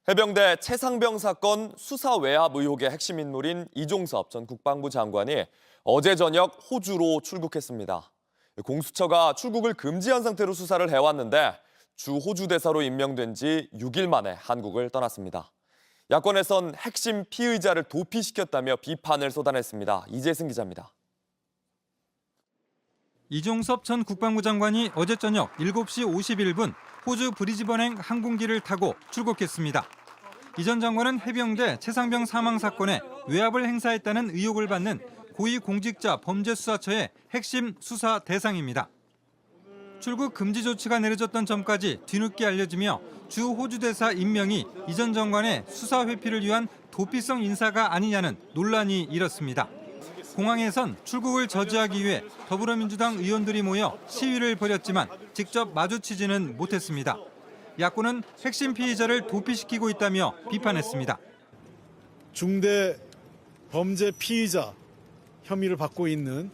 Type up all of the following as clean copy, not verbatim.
해병대 최상병 사건 수사 외압 의혹의 핵심 인물인 이종섭 전 국방부 장관이 어제 저녁 호주로 출국했습니다. 공수처가 출국을 금지한 상태로 수사를 해왔는데 주 호주 대사로 임명된 지 6일 만에 한국을 떠났습니다. 야권에선 핵심 피의자를 도피시켰다며 비판을 쏟아냈습니다. 이재승 기자입니다. 이종섭 전 국방부 장관이 어제 저녁 7시 51분 호주 브리즈번행 항공기를 타고 출국했습니다. 이 전 장관은 해병대 최상병 사망 사건에 외압을 행사했다는 의혹을 받는 고위공직자 범죄수사처의 핵심 수사 대상입니다. 출국 금지 조치가 내려졌던 점까지 뒤늦게 알려지며 주 호주 대사 임명이 이 전 장관의 수사 회피를 위한 도피성 인사가 아니냐는 논란이 일었습니다. 공항에선 출국을 저지하기 위해 더불어민주당 의원들이 모여 시위를 벌였지만 직접 마주치지는 못했습니다. 야권은 핵심 피의자를 도피시키고 있다며 비판했습니다. 중대 범죄 피의자 혐의를 받고 있는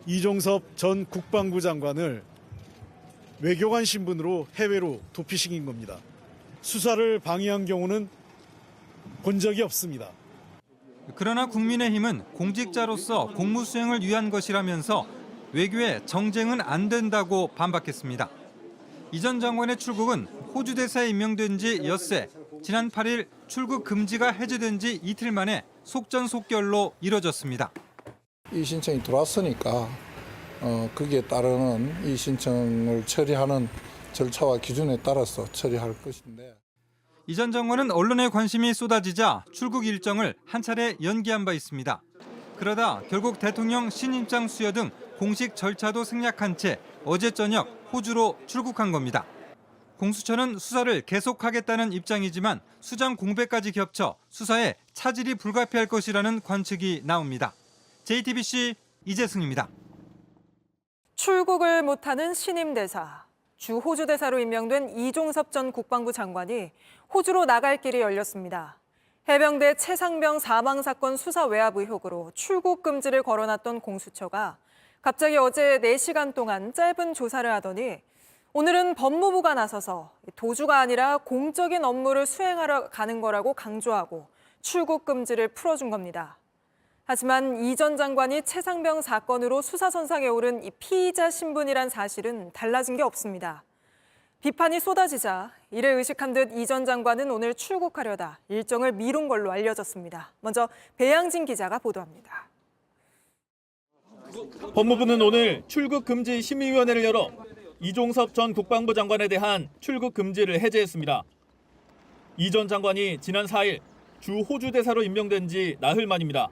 이종섭 전 국방부 장관을 외교관 신분으로 해외로 도피시킨 겁니다. 수사를 방해한 경우는 본 적이 없습니다. 그러나 국민의힘은 공직자로서 공무 수행을 위한 것이라면서 외교에 정쟁은 안 된다고 반박했습니다. 이 전 장관의 출국은 호주 대사에 임명된 지 엿새, 지난 8일 출국 금지가 해제된 지 이틀 만에 속전속결로 이뤄졌습니다. 이 신청이 들어왔으니까 거기에 따르는 이 신청을 처리하는 절차와 기준에 따라서 처리할 것인데. 이 전 장관은 언론의 관심이 쏟아지자 출국 일정을 한 차례 연기한 바 있습니다. 그러다 결국 대통령 신임장 수여 등 공식 절차도 생략한 채 어제 저녁 호주로 출국한 겁니다. 공수처는 수사를 계속하겠다는 입장이지만 수장 공백까지 겹쳐 수사에 차질이 불가피할 것이라는 관측이 나옵니다. JTBC 이재승입니다. 출국을 못하는 신임 대사. 주 호주 대사로 임명된 이종섭 전 국방부 장관이 호주로 나갈 길이 열렸습니다. 해병대 최상병 사망 사건 수사 외압 의혹으로 출국 금지를 걸어놨던 공수처가 갑자기 어제 4시간 동안 짧은 조사를 하더니 오늘은 법무부가 나서서 도주가 아니라 공적인 업무를 수행하러 가는 거라고 강조하고 출국 금지를 풀어준 겁니다. 하지만 이 전 장관이 최상병 사건으로 수사선상에 오른 이 피의자 신분이란 사실은 달라진 게 없습니다. 비판이 쏟아지자 이를 의식한 듯 이 전 장관은 오늘 출국하려다 일정을 미룬 걸로 알려졌습니다. 먼저 배양진 기자가 보도합니다. 법무부는 오늘 출국 금지 심의위원회를 열어 이종섭 전 국방부 장관에 대한 출국 금지를 해제했습니다. 이 전 장관이 지난 4일 주 호주 대사로 임명된 지 나흘 만입니다.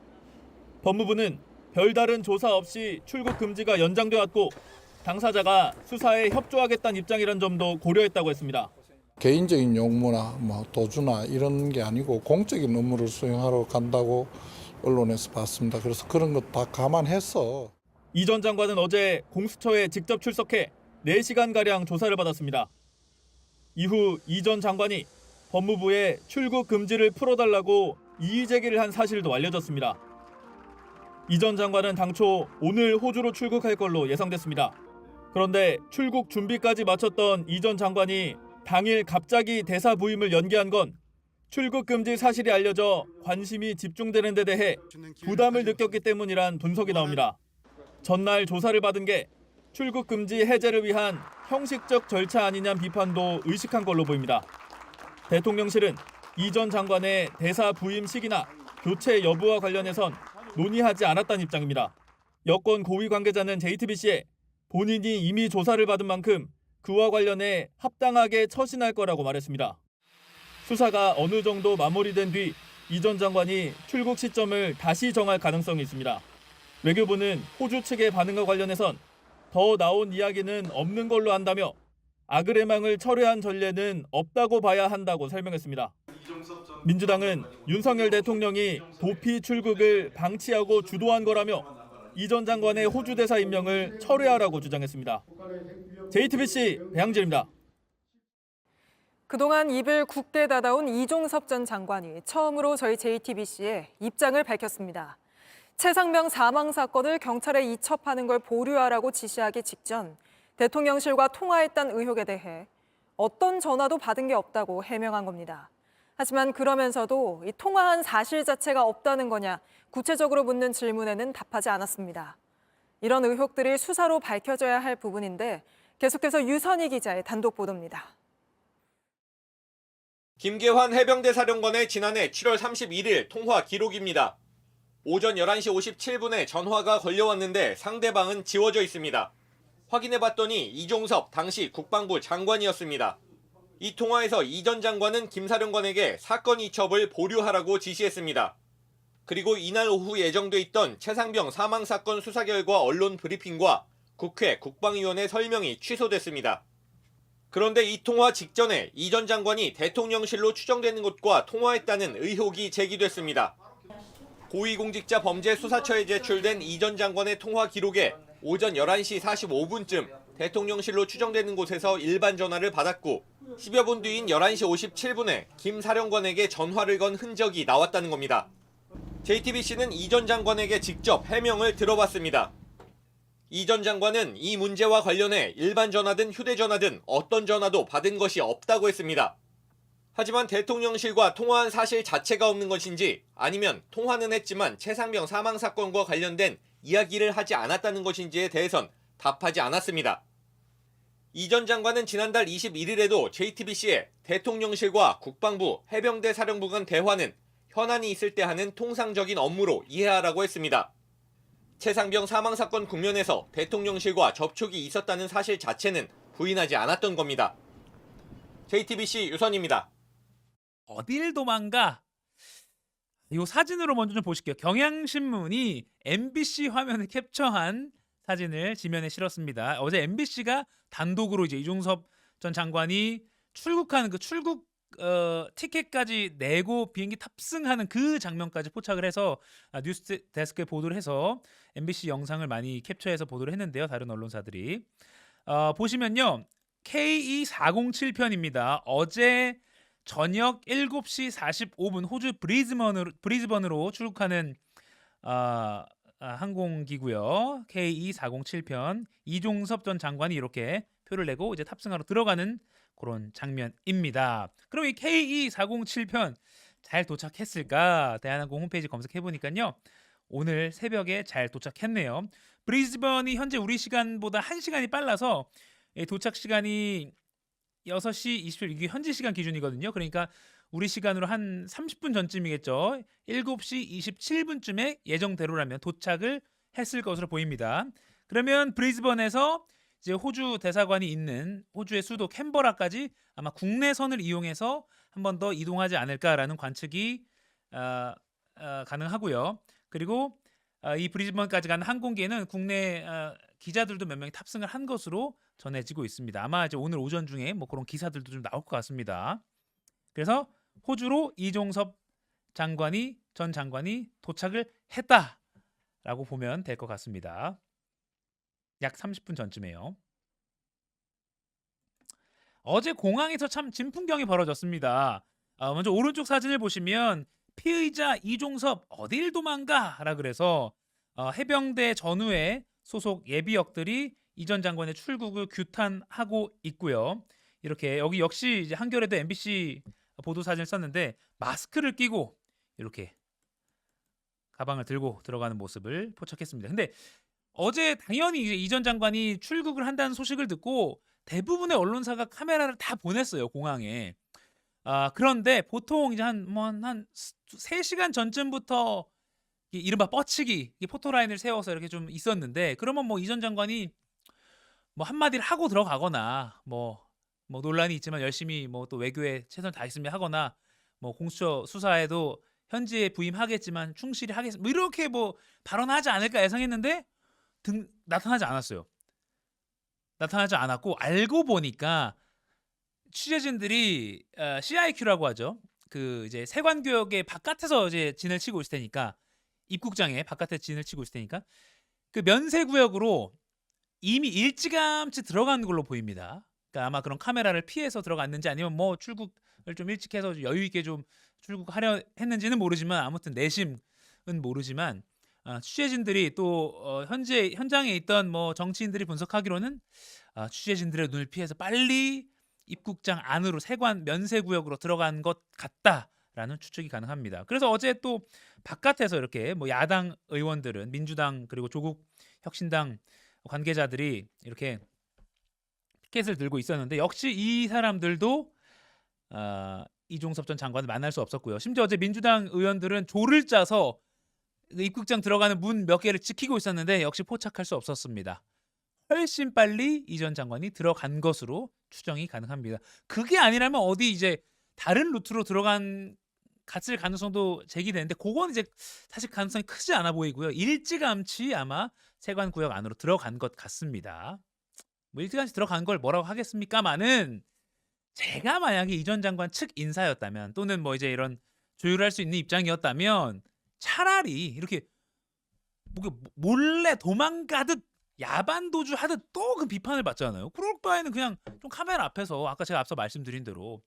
법무부는 별다른 조사 없이 출국 금지가 연장돼 왔고 당사자가 수사에 협조하겠다는 입장이란 점도 고려했다고 했습니다. 개인적인 용무나 도주나 이런 게 아니고 공적인 업무를 수행하러 간다고 언론에서 봤습니다. 그래서 그런 것 다 감안해서. 이 전 장관은 어제 공수처에 직접 출석해 4시간가량 조사를 받았습니다. 이후 이 전 장관이 법무부에 출국 금지를 풀어달라고 이의 제기를 한 사실도 알려졌습니다. 이 전 장관은 당초 오늘 호주로 출국할 걸로 예상됐습니다. 그런데 출국 준비까지 마쳤던 이 전 장관이 당일 갑자기 대사 부임을 연기한 건 출국 금지 사실이 알려져 관심이 집중되는 데 대해 부담을 느꼈기 때문이란 분석이 나옵니다. 전날 조사를 받은 게 출국 금지 해제를 위한 형식적 절차 아니냐는 비판도 의식한 걸로 보입니다. 대통령실은 이 전 장관의 대사 부임 시기나 교체 여부와 관련해선 논의하지 않았다는 입장입니다. 여권 고위 관계자는 JTBC에 본인이 이미 조사를 받은 만큼 그와 관련해 합당하게 처신할 거라고 말했습니다. 수사가 어느 정도 마무리된 뒤 이 전 장관이 출국 시점을 다시 정할 가능성이 있습니다. 외교부는 호주 측의 반응과 관련해선 더 나온 이야기는 없는 걸로 한다며 아그레망을 철회한 전례는 없다고 봐야 한다고 설명했습니다. 민주당은 윤석열 대통령이 도피 출국을 방치하고 주도한 거라며 이 전 장관의 호주 대사 임명을 철회하라고 주장했습니다. JTBC 배양진입니다. 그동안 입을 굳게 닫아온 이종섭 전 장관이 처음으로 저희 JTBC에 입장을 밝혔습니다. 최상병 사망 사건을 경찰에 이첩하는 걸 보류하라고 지시하기 직전 대통령실과 통화했다는 의혹에 대해 어떤 전화도 받은 게 없다고 해명한 겁니다. 하지만 그러면서도 이 통화한 사실 자체가 없다는 거냐 구체적으로 묻는 질문에는 답하지 않았습니다. 이런 의혹들이 수사로 밝혀져야 할 부분인데 계속해서 유선희 기자의 단독 보도입니다. 김계환 해병대 사령관의 지난해 7월 31일 통화 기록입니다. 오전 11시 57분에 전화가 걸려왔는데 상대방은 지워져 있습니다. 확인해봤더니 이종섭 당시 국방부 장관이었습니다. 이 통화에서 이 전 장관은 김 사령관에게 사건 이첩을 보류하라고 지시했습니다. 그리고 이날 오후 예정돼 있던 최상병 사망 사건 수사 결과 언론 브리핑과 국회 국방위원회 설명이 취소됐습니다. 그런데 이 통화 직전에 이 전 장관이 대통령실로 추정되는 곳과 통화했다는 의혹이 제기됐습니다. 고위공직자 범죄수사처에 제출된 이 전 장관의 통화 기록에 오전 11시 45분쯤 대통령실로 추정되는 곳에서 일반 전화를 받았고 10여 분 뒤인 11시 57분에 김 사령관에게 전화를 건 흔적이 나왔다는 겁니다. JTBC는 이 전 장관에게 직접 해명을 들어봤습니다. 이 전 장관은 이 문제와 관련해 일반 전화든 휴대전화든 어떤 전화도 받은 것이 없다고 했습니다. 하지만 대통령실과 통화한 사실 자체가 없는 것인지 아니면 통화는 했지만 최상병 사망 사건과 관련된 이야기를 하지 않았다는 것인지에 대해선 답하지 않았습니다. 이 전 장관은 지난달 21일에도 JTBC에 대통령실과 국방부, 해병대 사령부 간 대화는 현안이 있을 때 하는 통상적인 업무로 이해하라고 했습니다. 최상병 사망 사건 국면에서 대통령실과 접촉이 있었다는 사실 자체는 부인하지 않았던 겁니다. JTBC 유선입니다. 어딜 도망가? 이 사진으로 먼저 좀 보실게요. 경향신문이 MBC 화면을 캡처한 사진을 지면에 실었습니다. 어제 MBC가 단독으로 이제 이종섭 전 장관이 출국하는 그 출국 티켓까지 내고 비행기 탑승하는 그 장면까지 포착을 해서 뉴스 데스크에 보도를 해서 MBC 영상을 많이 캡처해서 보도를 했는데요. 다른 언론사들이 보시면요. KE407편입니다. 어제 저녁 7시 45분 호주 브리즈번으로 출국하는 항공기고요. KE407편 이종섭 전 장관이 이렇게 표를 내고 이제 탑승하러 들어가는 그런 장면입니다. 그럼 이 KE407편 잘 도착했을까? 대한항공 홈페이지 검색해 보니까요. 오늘 새벽에 잘 도착했네요. 브리즈번이 현재 우리 시간보다 1시간이 빨라서 도착 시간이 6시 20분 이게 현지 시간 기준이거든요. 그러니까 우리 시간으로 한 30분 전쯤이겠죠. 7시 27분쯤에 예정대로라면 도착을 했을 것으로 보입니다. 그러면 브리즈번에서 이제 호주 대사관이 있는 호주의 수도 캔버라까지 아마 국내선을 이용해서 한 번 더 이동하지 않을까라는 관측이 가능하고요. 그리고 이 브리즈번까지 가는 항공기에는 국내 기자들도 몇 명이 탑승을 한 것으로 전해지고 있습니다. 아마 이제 오늘 오전 중에 뭐 그런 기사들도 좀 나올 것 같습니다. 그래서 호주로 이종섭 전 장관이 도착을 했다라고 보면 될 것 같습니다. 약 30분 전쯤에요. 어제 공항에서 참 진풍경이 벌어졌습니다. 먼저 오른쪽 사진을 보시면 피의자 이종섭 어딜 도망가라 그래서 해병대 전후에 소속 예비역들이 이 전 장관의 출국을 규탄하고 있고요. 이렇게 여기 역시 이제 한겨레도 MBC 보도 사진을 썼는데 마스크를 끼고 이렇게 가방을 들고 들어가는 모습을 포착했습니다. 근데 어제 당연히 이제 이 전 장관이 출국을 한다는 소식을 듣고 대부분의 언론사가 카메라를 다 보냈어요, 공항에. 그런데 보통 이제 한 3시간 전쯤부터 이른바 뻗치기, 포토라인을 세워서 이렇게 좀 있었는데 그러면 뭐 이 전 장관이 뭐 한마디를 하고 들어가거나 뭐 논란이 있지만 열심히 뭐 또 외교에 최선을 다했으면 하거나 뭐 공수처 수사에도 현지에 부임하겠지만 충실히 하겠습니다. 뭐 이렇게 뭐 발언하지 않을까 예상했는데 나타나지 않았어요. 나타나지 않았고 알고 보니까 취재진들이 CIQ라고 하죠. 그 이제 세관교역의 바깥에서 이제 진을 치고 있을 테니까 입국장에 바깥에 진을 치고 있을 테니까 그 면세구역으로 이미 일찌감치 들어간 걸로 보입니다. 그러니까 아마 그런 카메라를 피해서 들어갔는지 아니면 뭐 출국을 좀 일찍 해서 여유 있게 좀 출국하려 했는지는 모르지만 아무튼 내심은 모르지만 취재진들이 또 현장에 있던 뭐 정치인들이 분석하기로는 취재진들의 눈을 피해서 빨리 입국장 안으로 세관 면세구역으로 들어간 것 같다라는 추측이 가능합니다. 그래서 어제 또 바깥에서 이렇게 뭐 야당 의원들은 민주당 그리고 조국 혁신당 관계자들이 이렇게 피켓을 들고 있었는데 역시 이 사람들도 이종섭 전 장관을 만날 수 없었고요. 심지어 어제 민주당 의원들은 조를 짜서 입국장 들어가는 문 몇 개를 지키고 있었는데 역시 포착할 수 없었습니다. 훨씬 빨리 이 전 장관이 들어간 것으로 추정이 가능합니다. 그게 아니라면 어디 이제 다른 루트로 갔을 가능성도 제기되는데 그건 이제 사실 가능성이 크지 않아 보이고요. 일찌감치 아마 세관 구역 안으로 들어간 것 같습니다. 뭐 일찌감치 들어간 걸 뭐라고 하겠습니까마는 제가 만약에 이 전 장관 측 인사였다면 또는 뭐 이제 이런 조율할 수 있는 입장이었다면 차라리 이렇게 몰래 도망가듯 야반 도주하듯 또 그 비판을 받잖아요. 그럴 바에는 그냥 좀 카메라 앞에서 아까 제가 앞서 말씀드린 대로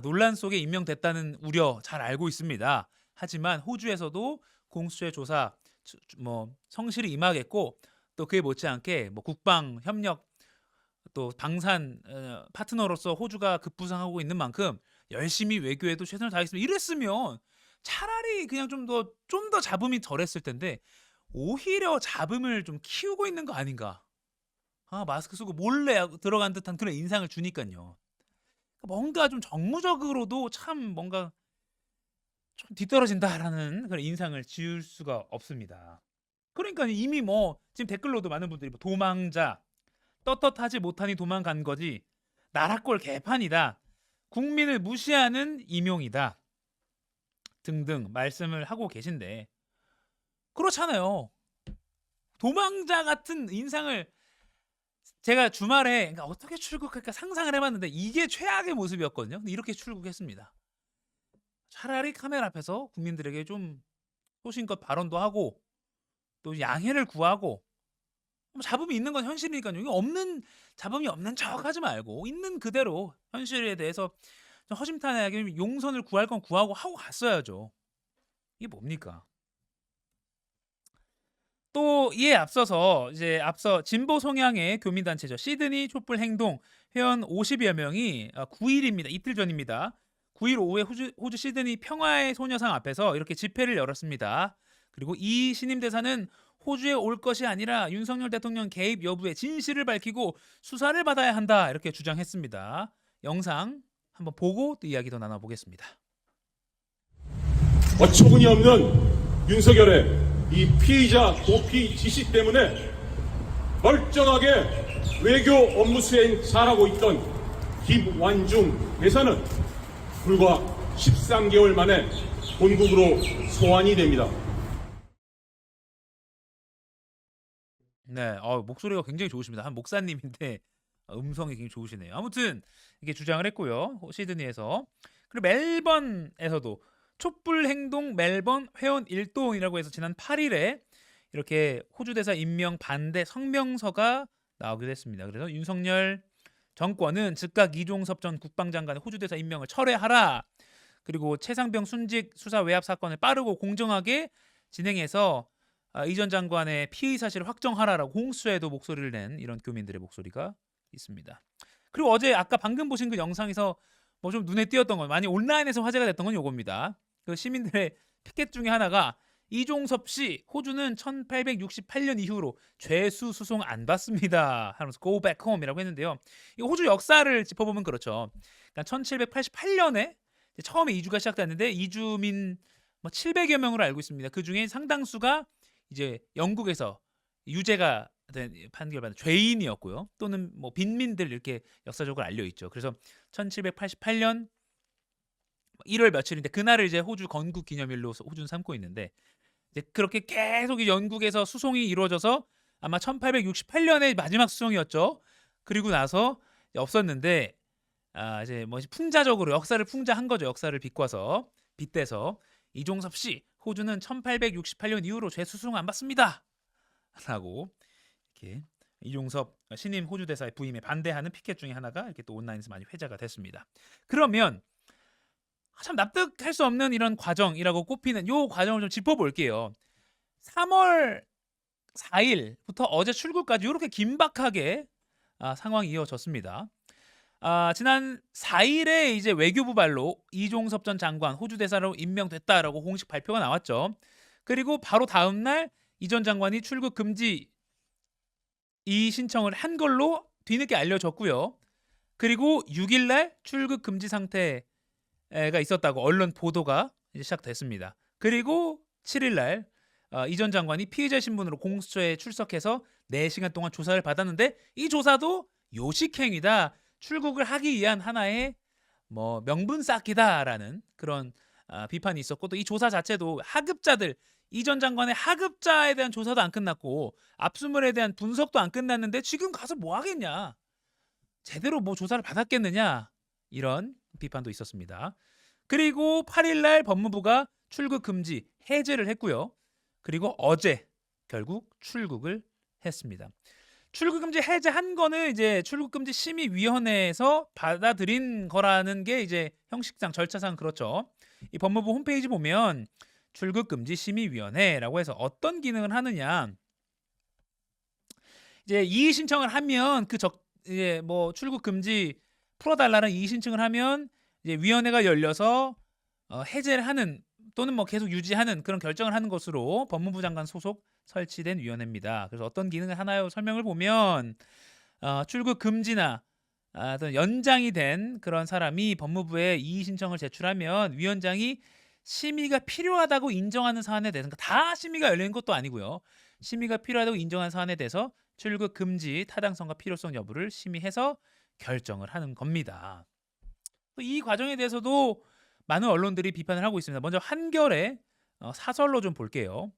논란 속에 임명됐다는 우려 잘 알고 있습니다. 하지만 호주에서도 공수처의 조사 뭐 성실히 임하겠고 또 그에 못지않게 뭐 국방 협력 또 방산 파트너로서 호주가 급부상하고 있는 만큼 열심히 외교에도 최선을 다하겠습니다. 이랬으면 차라리 그냥 좀 더 잡음이 덜했을 텐데 오히려 잡음을 좀 키우고 있는 거 아닌가? 마스크 쓰고 몰래 들어간 듯한 그런 인상을 주니까요. 뭔가 좀 정무적으로도 참 뭔가 좀 뒤떨어진다라는 그런 인상을 지울 수가 없습니다. 그러니까 이미 뭐 지금 댓글로도 많은 분들이 뭐 도망자, 떳떳하지 못하니 도망간 거지, 나라꼴 개판이다, 국민을 무시하는 임용이다 등등 말씀을 하고 계신데 그렇잖아요. 도망자 같은 인상을 제가 주말에 그러니까 어떻게 출국할까 상상을 해봤는데 이게 최악의 모습이었거든요. 근데 이렇게 출국했습니다. 차라리 카메라 앞에서 국민들에게 좀 소신껏 발언도 하고 또 양해를 구하고 잡음이 있는 건 현실이니까요. 이거 잡음이 없는 척하지 말고 있는 그대로 현실에 대해서 좀 허심탄회하게 용선을 구할 건 구하고 하고 갔어야죠. 이게 뭡니까? 또 이에 앞서서 앞서 진보 성향의 교민단체죠. 시드니 촛불 행동 회원 50여 명이 9일입니다. 이틀 전입니다. 9일 오후에 호주 시드니 평화의 소녀상 앞에서 이렇게 집회를 열었습니다. 그리고 이 신임대사는 호주에 올 것이 아니라 윤석열 대통령 개입 여부의 진실을 밝히고 수사를 받아야 한다 이렇게 주장했습니다. 영상 한번 보고 또 이야기 더 나눠보겠습니다. 어처구니 없는 윤석열의 이 피의자 도피 지시 때문에 멀쩡하게 외교 업무 수행 잘하고 있던 김완중 대사는 불과 13개월 만에 본국으로 소환이 됩니다. 네, 목소리가 굉장히 좋으십니다. 한 목사님인데 음성이 굉장히 좋으시네요. 아무튼 이렇게 주장을 했고요. 시드니에서. 그리고 멜번에서도 촛불 행동 멜번 회원 일동이라고 해서 지난 8일에 이렇게 호주 대사 임명 반대 성명서가 나오기도 했습니다. 그래서 윤석열 정권은 즉각 이종섭 전 국방장관의 호주 대사 임명을 철회하라. 그리고 최상병 순직 수사 외압 사건을 빠르고 공정하게 진행해서 이 전 장관의 피의 사실을 확정하라라고 공수처에도 목소리를 낸 이런 교민들의 목소리가 있습니다. 그리고 어제 아까 방금 보신 그 영상에서 뭐 좀 눈에 띄었던 건 많이 온라인에서 화제가 됐던 건 요겁니다. 그 시민들의 피켓 중에 하나가 이종섭 씨 호주는 1868년 이후로 죄수 수송 안 받습니다 하면서 go back home이라고 했는데요. 이 호주 역사를 짚어보면 그렇죠. 그러니까 1788년에 처음에 이주가 시작됐는데 이주민 뭐 700여 명으로 알고 있습니다. 그 중에 상당수가 이제 영국에서 유죄가 된 판결받은 죄인이었고요. 또는 뭐 빈민들 이렇게 역사적으로 알려 있죠. 그래서 1788년 1월 며칠인데 그날을 이제 호주 건국 기념일로 호주는 삼고 있는데 이제 그렇게 계속 영국에서 수송이 이루어져서 아마 1868년에 마지막 수송이었죠. 그리고 나서 없었는데 이제 뭐 풍자적으로 역사를 풍자한 거죠. 역사를 빗대서 이종섭 씨 호주는 1868년 이후로 죄수송 안 받습니다. 라고 이렇게 이종섭 신임 호주 대사의 부임에 반대하는 피켓 중에 하나가 이렇게 또 온라인에서 많이 회자가 됐습니다. 그러면 참 납득할 수 없는 이런 과정이라고 꼽히는 요 과정을 좀 짚어볼게요. 3월 4일부터 어제 출국까지 이렇게 긴박하게 상황이 이어졌습니다. 지난 4일에 이제 외교부 발로 이종섭 전 장관 호주 대사로 임명됐다라고 공식 발표가 나왔죠. 그리고 바로 다음 날 이 전 장관이 출국 금지 이 신청을 한 걸로 뒤늦게 알려졌고요. 그리고 6일 날 출국 금지 상태가 있었다고 언론 보도가 이제 시작됐습니다. 그리고 7일 날 이 전 장관이 피의자 신분으로 공수처에 출석해서 4시간 동안 조사를 받았는데 이 조사도 요식행위다. 출국을 하기 위한 하나의 뭐 명분 쌓기다라는 그런 비판이 있었고 또 이 조사 자체도 하급자들 이 전 장관의 하급자에 대한 조사도 안 끝났고 압수물에 대한 분석도 안 끝났는데 지금 가서 뭐 하겠냐. 제대로 뭐 조사를 받았겠느냐. 이런 비판도 있었습니다. 그리고 8일 날 법무부가 출국 금지 해제를 했고요. 그리고 어제 결국 출국을 했습니다. 출국 금지 해제한 거는 이제 출국 금지 심의위원회에서 받아들인 거라는 게 이제 형식상 절차상 그렇죠. 이 법무부 홈페이지 보면 출국 금지 심의위원회라고 해서 어떤 기능을 하느냐. 이제 이의 신청을 하면 이제 뭐 출국 금지 풀어달라는 이의 신청을 하면 이제 위원회가 열려서 해제를 하는 또는 뭐 계속 유지하는 그런 결정을 하는 것으로 법무부 장관 소속 설치된 위원회입니다. 그래서 어떤 기능을 하나요? 설명을 보면 출국 금지나 어떤 연장이 된 그런 사람이 법무부에 이의 신청을 제출하면 위원장이 심의가 필요하다고 인정하는 사안에 대해서 다 심의가 열리는 것도 아니고요. 심의가 필요하다고 인정한 사안에 대해서 출국 금지 타당성과 필요성 여부를 심의해서 결정을 하는 겁니다. 이 과정에 대해서도 많은 언론들이 비판을 하고 있습니다. 먼저 한겨레 사설로 좀 볼게요.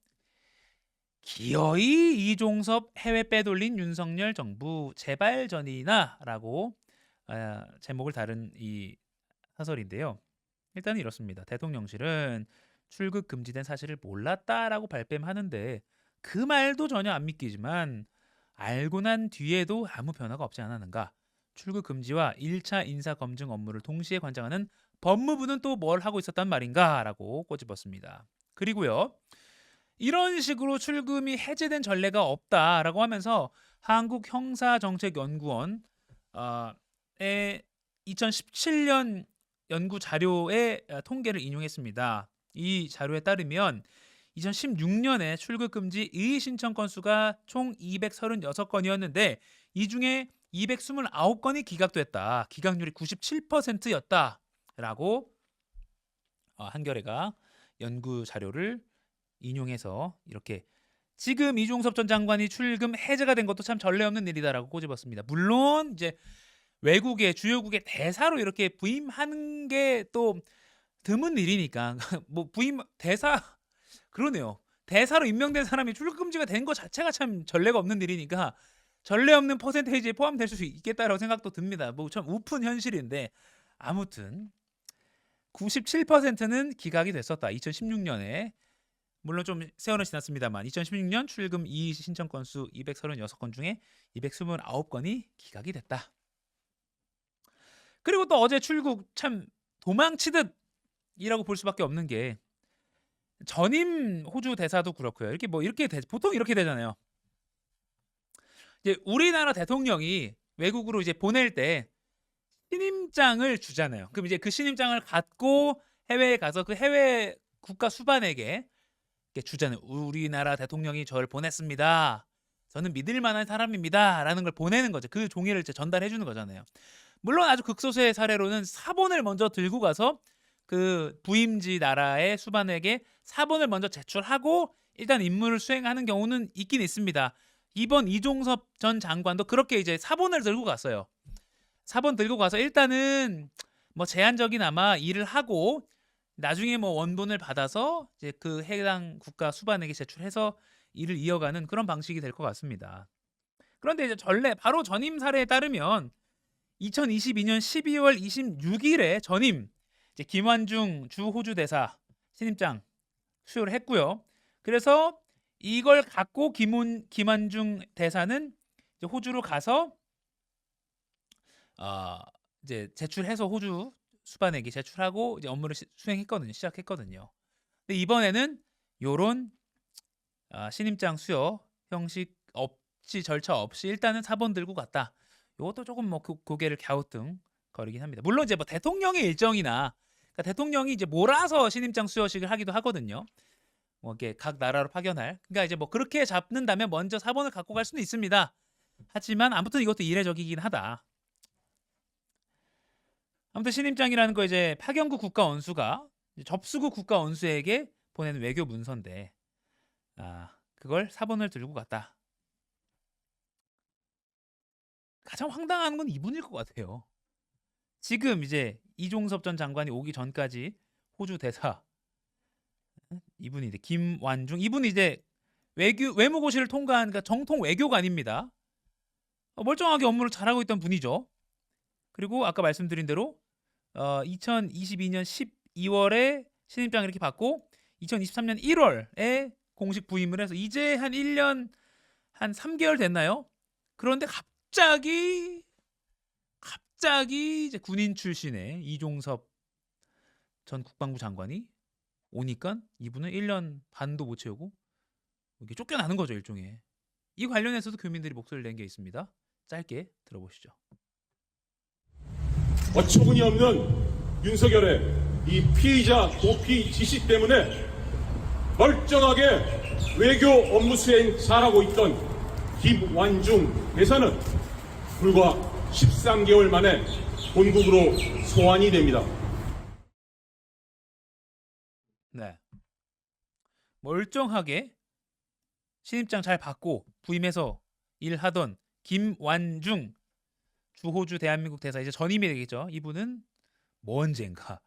기어이 이종섭 해외 빼돌린 윤석열 정부 재발전이나라고 제목을 다룬 이 사설인데요. 일단은 이렇습니다. 대통령실은 출국 금지된 사실을 몰랐다라고 발뺌하는데 그 말도 전혀 안 믿기지만 알고 난 뒤에도 아무 변화가 없지 않았는가. 출국 금지와 1차 인사 검증 업무를 동시에 관장하는 법무부는 또 뭘 하고 있었단 말인가라고 꼬집었습니다. 그리고요. 이런 식으로 출금이 해제된 전례가 없다라고 하면서 한국형사정책연구원의 2017년 연구 자료의 통계를 인용했습니다. 이 자료에 따르면 2016년에 출국 금지 이의 신청 건수가 총 236건이었는데 이 중에 229건이 기각됐다. 기각률이 97%였다라고 한겨레가 연구 자료를 인용해서 이렇게 지금 이종섭 전 장관이 출금 해제가 된 것도 참 전례 없는 일이다라고 꼬집었습니다. 물론 이제 외국의 주요국의 대사로 이렇게 부임하는 게 또 드문 일이니까 뭐 부임 대사 그러네요. 대사로 임명된 사람이 출국 금지가 된 것 자체가 참 전례가 없는 일이니까 전례 없는 퍼센테이지에 포함될 수 있겠다라고 생각도 듭니다. 뭐 참 우픈 현실인데 아무튼 97%는 기각이 됐었다. 2016년에 물론 좀 세월은 지났습니다만 2016년 출금 이의 신청 건수 236건 중에 229건이 기각이 됐다. 그리고 또 어제 출국 참 도망치듯이라고 볼 수밖에 없는 게 전임 호주 대사도 그렇고요. 이렇게 보통 이렇게 되잖아요. 이제 우리나라 대통령이 외국으로 이제 보낼 때 신임장을 주잖아요. 그럼 이제 그 신임장을 갖고 해외에 가서 그 해외 국가 수반에게 이렇게 주잖아요. 우리나라 대통령이 저를 보냈습니다. 저는 믿을 만한 사람입니다라는 걸 보내는 거죠. 그 종이를 이제 전달해 주는 거잖아요. 물론 아주 극소수의 사례로는 사본을 먼저 들고 가서 그 부임지 나라의 수반에게 사본을 먼저 제출하고 일단 임무를 수행하는 경우는 있긴 있습니다. 이번 이종섭 전 장관도 그렇게 이제 사본을 들고 갔어요. 사본 들고 가서 일단은 뭐 제한적이나마 일을 하고 나중에 뭐 원본을 받아서 이제 그 해당 국가 수반에게 제출해서 일을 이어가는 그런 방식이 될 것 같습니다. 그런데 이제 바로 전임 사례에 따르면 2022년 12월 26일에 전임 이제 김완중 주 호주 대사 신임장 수여를 했고요. 그래서 이걸 갖고 김완중 대사는 이제 호주로 가서 이제 제출해서 호주 수반에게 제출하고 이제 업무를 시작했거든요. 근데 이번에는 요런 신임장 수여 형식 없이 절차 없이 일단은 사본 들고 갔다. 이것도 조금 뭐 고개를 갸우뚱 거리긴 합니다. 물론 이제 뭐 대통령의 일정이나 그러니까 대통령이 이제 몰아서 신임장 수여식을 하기도 하거든요. 뭐 이렇게 각 나라로 파견할. 그러니까 이제 뭐 그렇게 잡는다면 먼저 사본을 갖고 갈 수는 있습니다. 하지만 아무튼 이것도 이례적이긴 하다. 아무튼 신임장이라는 거 이제 파견국 국가 원수가 접수국 국가 원수에게 보내는 외교 문서인데 그걸 사본을 들고 갔다. 가장 황당한 건 이분일 것 같아요. 지금 이제 이종섭 전 장관이 오기 전까지 호주 대사 이분이 이제 김완중 이분이 이제 외무고시를 통과한 그러니까 정통 외교관입니다. 멀쩡하게 업무를 잘하고 있던 분이죠. 그리고 아까 말씀드린 대로 2022년 12월에 신임장 이렇게 받고 2023년 1월에 공식 부임을 해서 이제 한 1년 한 3개월 됐나요? 그런데 갑자기 이제 군인 출신의 이종섭 전 국방부 장관이 오니까 이분은 1년 반도 못 채우고 이렇게 쫓겨나는 거죠, 일종의. 이 관련해서도 교민들이 목소리를 낸 게 있습니다. 짧게 들어보시죠. 어처구니 없는 윤석열의 이 피의자 도피 지시 때문에 멀쩡하게 외교 업무 수행 잘하고 있던 김완중 대사는 불과 13개월 만에 본국으로 소환이 됩니다. 네. 멀쩡하게 신입장 잘 받고 부임해서 일하던 김완중 주호주 대한민국 대사 이제 전임이 되겠죠. 이분은 뭐 언젠가.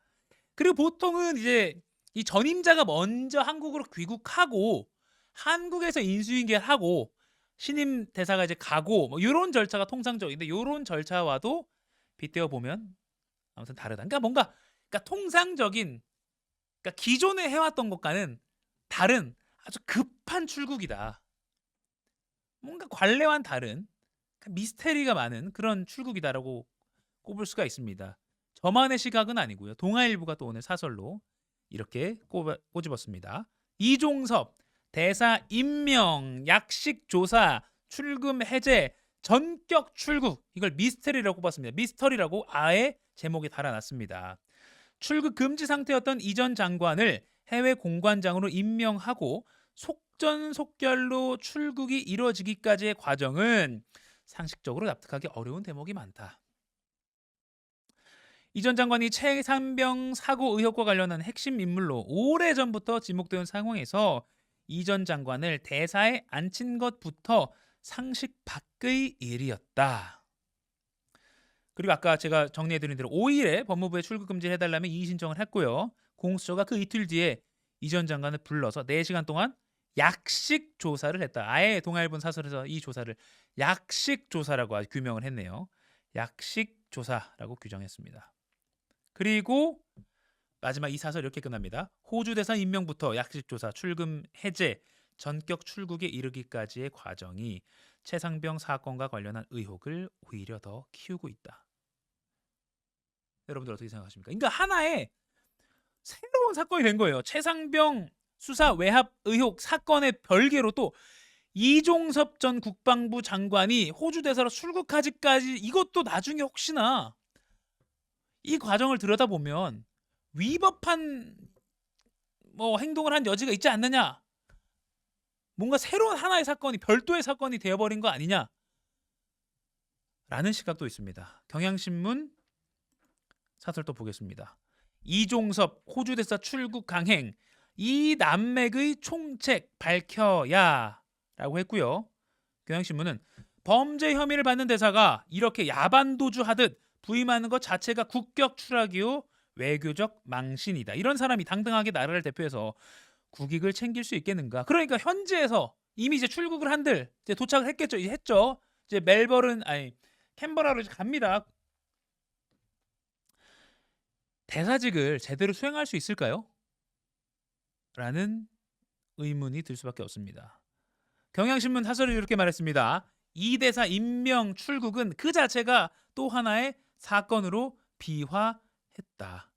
그리고 보통은 이제 이 전임자가 먼저 한국으로 귀국하고 한국에서 인수인계하고 신임 대사가 이제 가고 뭐 이런 절차가 통상적인데 이런 절차와도 빗대어 보면 아무튼 다르다. 그러니까 뭔가 통상적인 그러니까 기존에 해왔던 것과는 다른 아주 급한 출국이다. 뭔가 관례와는 다른 미스테리가 많은 그런 출국이다라고 꼽을 수가 있습니다. 저만의 시각은 아니고요. 동아일보가 또 오늘 사설로 이렇게 꼬집었습니다. 이종섭 대사 임명, 약식 조사, 출금 해제, 전격 출국 이걸 미스테리라고 꼽았습니다. 미스터리라고 아예 제목에 달아놨습니다. 출국 금지 상태였던 이전 장관을 해외 공관장으로 임명하고 속전속결로 출국이 이루어지기까지의 과정은 상식적으로 납득하기 어려운 대목이 많다. 이전 장관이 최상병 사고 의혹과 관련한 핵심 인물로 오래전부터 지목되는 상황에서 이전 장관을 대사에 앉힌 것부터 상식 밖의 일이었다. 그리고 아까 제가 정리해드린 대로 5일에 법무부에 출국 금지를 해달라면 이의 신청을 했고요. 공수처가 그 이틀 뒤에 이전 장관을 불러서 4시간 동안 약식 조사를 했다. 아예 동아일보 사설에서 이 조사를 약식 조사라고 규명을 했네요. 약식 조사라고 규정했습니다. 그리고 마지막 이 사설 이렇게 끝납니다. 호주 대사 임명부터 약식 조사, 출금 해제, 전격 출국에 이르기까지의 과정이 최상병 사건과 관련한 의혹을 오히려 더 키우고 있다. 여러분들 어떻게 생각하십니까? 그러니까 하나의 새로운 사건이 된 거예요. 최상병 수사 외압 의혹 사건의 별개로 또 이종섭 전 국방부 장관이 호주 대사로 출국하기까지 이것도 나중에 혹시나 이 과정을 들여다보면 위법한 행동을 한 여지가 있지 않느냐, 뭔가 새로운 하나의 사건이 별도의 사건이 되어버린 거 아니냐 라는 시각도 있습니다. 경향신문 사설 또 보겠습니다. 이종섭 호주 대사 출국 강행 이 난맥의 총책 밝혀야 라고 했고요. 경향신문은 범죄 혐의를 받는 대사가 이렇게 야반도주하듯 부임하는 것 자체가 국격 추락이요 외교적 망신이다. 이런 사람이 당당하게 나라를 대표해서 국익을 챙길 수 있겠는가? 그러니까 현지에서 이미 이제 출국을 한들 이제 도착을 했겠죠. 이제 했죠. 이제 캔버라로 이제 갑니다. 대사직을 제대로 수행할 수 있을까요? 라는 의문이 들 수밖에 없습니다. 경향신문 사설이 이렇게 말했습니다. 이 대사 임명 출국은 그 자체가 또 하나의 사건으로 비화했다.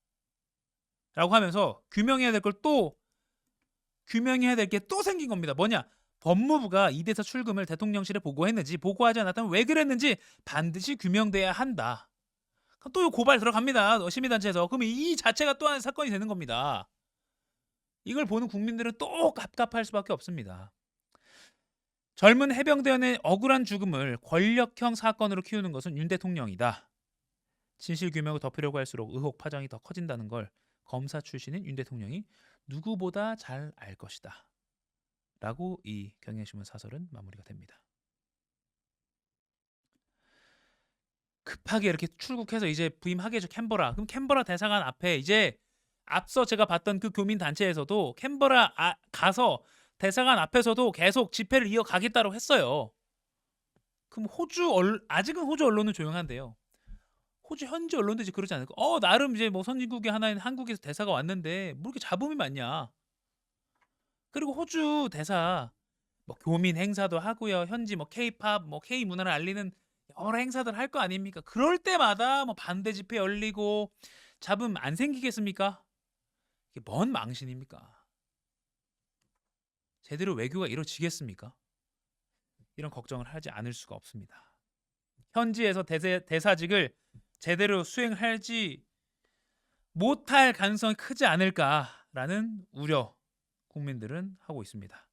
라고 하면서 규명해야 될 게 또 생긴 겁니다. 뭐냐? 법무부가 이 대사 출금을 대통령실에 보고했는지 보고하지 않았다면 왜 그랬는지 반드시 규명돼야 한다. 또 고발 들어갑니다. 시민단체에서. 그럼 이 자체가 또한 사건이 되는 겁니다. 이걸 보는 국민들은 또 갑갑할 수밖에 없습니다. 젊은 해병대원의 억울한 죽음을 권력형 사건으로 키우는 것은 윤 대통령이다. 진실 규명을 덮으려고 할수록 의혹 파장이 더 커진다는 걸 검사 출신인 윤 대통령이 누구보다 잘 알 것이다. 라고 이 경향신문 사설은 마무리가 됩니다. 급하게 이렇게 출국해서 이제 부임하겠죠, 캔버라. 그럼 캔버라 대사관 앞에 이제 앞서 제가 봤던 그 교민 단체에서도 캔버라 가서 대사관 앞에서도 계속 집회를 이어가겠다고 했어요. 그럼 아직은 호주 언론은 조용한데요. 호주 현지 언론도 이제 그러지 않을까? 나름 이제 뭐 선진국의 하나인 한국에서 대사가 왔는데 뭐 이렇게 잡음이 많냐? 그리고 호주 대사 뭐 교민 행사도 하고요. 현지 뭐 K-팝, 뭐 K 문화를 알리는 여러 행사들 할 거 아닙니까? 그럴 때마다 뭐 반대 집회 열리고 잡음 안 생기겠습니까? 이게 뭔 망신입니까? 제대로 외교가 이루어지겠습니까? 이런 걱정을 하지 않을 수가 없습니다. 현지에서 대사직을 제대로 수행하지 못할 가능성이 크지 않을까라는 우려 국민들은 하고 있습니다.